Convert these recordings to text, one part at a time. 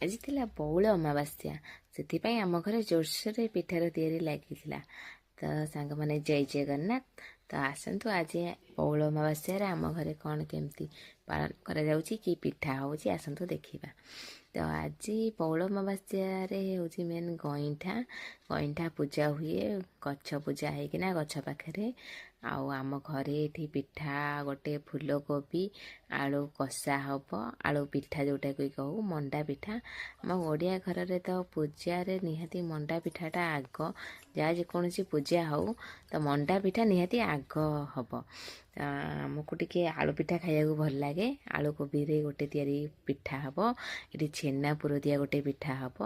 ଆଜି ଥିଲା ବଉଳ ଅମାବାସ୍ୟା, ସେଥିପାଇଁ ଆମ ଘରେ ଜୋରସୋରରେ ପିଠାର ତିଆରି ଲାଗିଥିଲା। ତ ସାଙ୍ଗମାନେ ଜୟ ଜଗନ୍ନାଥ। ତ ଆସନ୍ତୁ ଆଜି ବଉଳ ଅମାବାସ୍ୟାରେ ଆମ ଘରେ କ'ଣ କେମିତି ପାଳନ କରାଯାଉଛି, କି ପିଠା ହେଉଛି, ଆସନ୍ତୁ ଦେଖିବା। ତ ଆଜି ବଉଳ ଅମାବାସ୍ୟାରେ ହେଉଛି ମେନ୍ ଗଇଁଠା ପୂଜା ହୁଏ, ଗଛ ପୂଜା ହେଇକିନା ଗଛ ପାଖରେ। ଆଉ ଆମ ଘରେ ଏଠି ପିଠା ଗୋଟେ ଫୁଲକୋବି ଆଳୁ କଷା ହେବ, ଆଳୁ ପିଠା ଯେଉଁଟାକୁ କହୁ, ମଣ୍ଡା ପିଠା। ଆମ ଓଡ଼ିଆ ଘରରେ ତ ପୂଜାରେ ନିହାତି ମଣ୍ଡା ପିଠାଟା ଆଗ, ଯାହା ଯେକୌଣସି ପୂଜା ହେଉ ତ ମଣ୍ଡା ପିଠା ନିହାତି ଆଗ ହେବ। ଆମକୁ ଟିକେ ଆଳୁ ପିଠା ଖାଇବାକୁ ଭଲ ଲାଗେ। ଆଳୁ କୋବିରେ ଗୋଟେ ତିଆରି ପିଠା ହେବ, ଏଠି ଛେନା ପୁର ଦିଆ ଗୋଟେ ପିଠା ହେବ।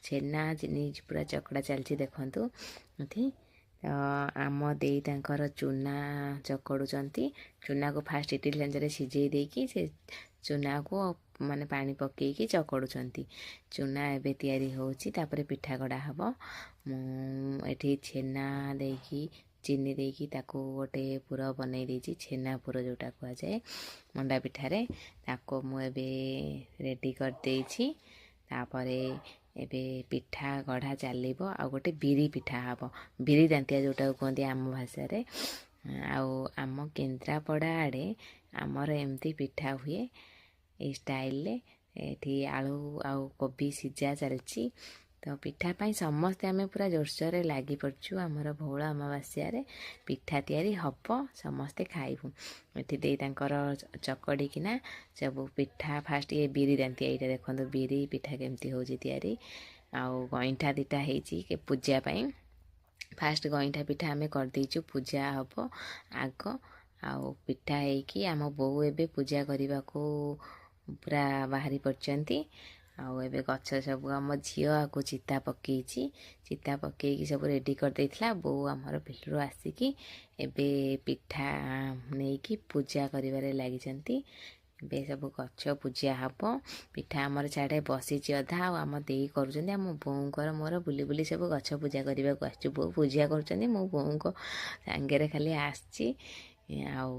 ଛେନା ଚିନି ପୁରା ଚକଡ଼ା ଚାଲିଛି ଦେଖନ୍ତୁ ଏଠି। ତ ଆମ ଦେଇ ତାଙ୍କର ଚୁନା ଚକଡ଼ୁଛନ୍ତି। ଚୁନାକୁ ଫାଷ୍ଟ ଇଟିଲି ଛାଞ୍ଚରେ ସିଝେଇ ଦେଇକି ସେ ଚୁନାକୁ ମାନେ ପାଣି ପକେଇକି ଚକଡ଼ୁଛନ୍ତି। ଚୁନା ଏବେ ତିଆରି ହେଉଛି, ତାପରେ ପିଠା ଗଢ଼ା ହେବ। ମୁଁ ଏଠି ଛେନା ଦେଇକି ଚିନି ଦେଇକି ତାକୁ ଗୋଟେ ପୁର ବନେଇ ଦେଇଛି, ଛେନା ପୁର ଯେଉଁଟା କୁହାଯାଏ ମଣ୍ଡା ପିଠାରେ। ତାକୁ ମୁଁ ଏବେ ରେଡ଼ି କରିଦେଇଛି। ତାପରେ ଏବେ ପିଠା ଗଢ଼ା ଚାଲିବ। ଆଉ ଗୋଟେ ବିରି ପିଠା ହେବ, ବିରି ଦାନ୍ତିଆ ଯେଉଁଟାକୁ କୁହନ୍ତି ଆମ ଭାଷାରେ। ଆଉ ଆମ କେନ୍ଦ୍ରାପଡ଼ା ଆଡ଼େ ଆମର ଏମିତି ପିଠା ହୁଏ ଏଇ ଷ୍ଟାଇଲରେ। ଏଠି ଆଳୁ ଆଉ କୋବି ସିଝା ଚାଲିଛି। ତ ପିଠା ପାଇଁ ସମସ୍ତେ ଆମେ ପୁରା ଜୋରସୋରରେ ଲାଗି ପଡ଼ିଛୁ। ଆମର ବଉଳ ଅମାବାସ୍ୟାରେ ପିଠା ତିଆରି ହେବ, ସମସ୍ତେ ଖାଇବୁ। ଏଠି ଦେଇ ତାଙ୍କର ଚକଡ଼ିକିନା ସବୁ ପିଠା ଫାଷ୍ଟ ଇଏ ବିରି ଦାନ୍ତିଆ, ଏଇଟା ଦେଖନ୍ତୁ ବିରି ପିଠା କେମିତି ହେଉଛି ତିଆରି। ଆଉ ଗଇଁଠା ଦୁଇଟା ହେଇଛି ପୂଜା ପାଇଁ। ଫାଷ୍ଟ ଗଇଁଠା ପିଠା ଆମେ କରିଦେଇଛୁ, ପୂଜା ହେବ ଆଗ। ଆଉ ପିଠା ହେଇକି ଆମ ବୋଉ ଏବେ ପୂଜା କରିବାକୁ ପୁରା ବାହାରି ପଡ଼ିଛନ୍ତି। ଆଉ ଏବେ ଗଛ ସବୁ ଆମ ଝିଅ ଆକୁ ଚିତା ପକେଇଛି, ଚିତା ପକେଇକି ସବୁ ରେଡ଼ି କରିଦେଇଥିଲା। ବୋଉ ଆମର ବିଲରୁ ଆସିକି ଏବେ ପିଠା ନେଇକି ପୂଜା କରିବାରେ ଲାଗିଛନ୍ତି। ଏବେ ସବୁ ଗଛ ପୂଜା ହେବ। ପିଠା ଆମର ସିଆଡ଼େ ବସିଛି ଅଧା, ଆଉ ଆମ ଦେଇ କରୁଛନ୍ତି। ଆମ ବୋଉଙ୍କର ମୋର ବୁଲି ବୁଲି ସବୁ ଗଛ ପୂଜା କରିବାକୁ ଆସିଛୁ। ବୋଉ ପୂଜା କରୁଛନ୍ତି, ମୁଁ ବୋଉଙ୍କ ସାଙ୍ଗରେ ଖାଲି ଆସିଛି। ଆଉ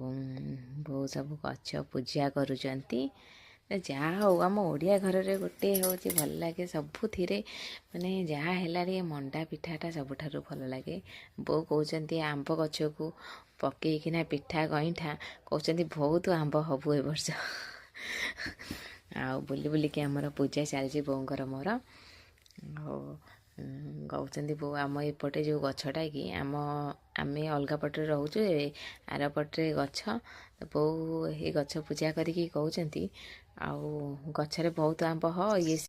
ବୋଉ ସବୁ ଗଛ ପୂଜା କରୁଛନ୍ତି। ଯାହା ହଉ ଆମ ଓଡ଼ିଆ ଘରରେ ଗୋଟେ ହେଉଛି ଭଲ ଲାଗେ ସବୁଥିରେ, ମାନେ ଯାହା ହେଲା ଟିକେ ମଣ୍ଡା ପିଠାଟା ସବୁଠାରୁ ଭଲ ଲାଗେ। ବୋଉ କହୁଛନ୍ତି ଆମ୍ବ ଗଛକୁ ପକେଇକିନା ପିଠା ଗଇଁଠା, କହୁଛନ୍ତି ବହୁତ ଆମ୍ବ ହବୁ ଏ ବର୍ଷ। ଆଉ ବୁଲି ବୁଲିକି ଆମର ପୂଜା ଚାଲିଛି ବୋଉଙ୍କର ମୋର। ଆଉ କହୁଛନ୍ତି ବୋଉ ଆମ ଏପଟେ ଯେଉଁ ଗଛଟା କି ଆମେ ଅଲଗା ପଟରେ ରହୁଛୁ, ଆର ପଟରେ ଗଛ। ବୋଉ ଏହି ଗଛ ପୂଜା କରିକି କହୁଛନ୍ତି ଆଉ ଗଛରେ ବହୁତ ଆମ୍ବ ଇଏ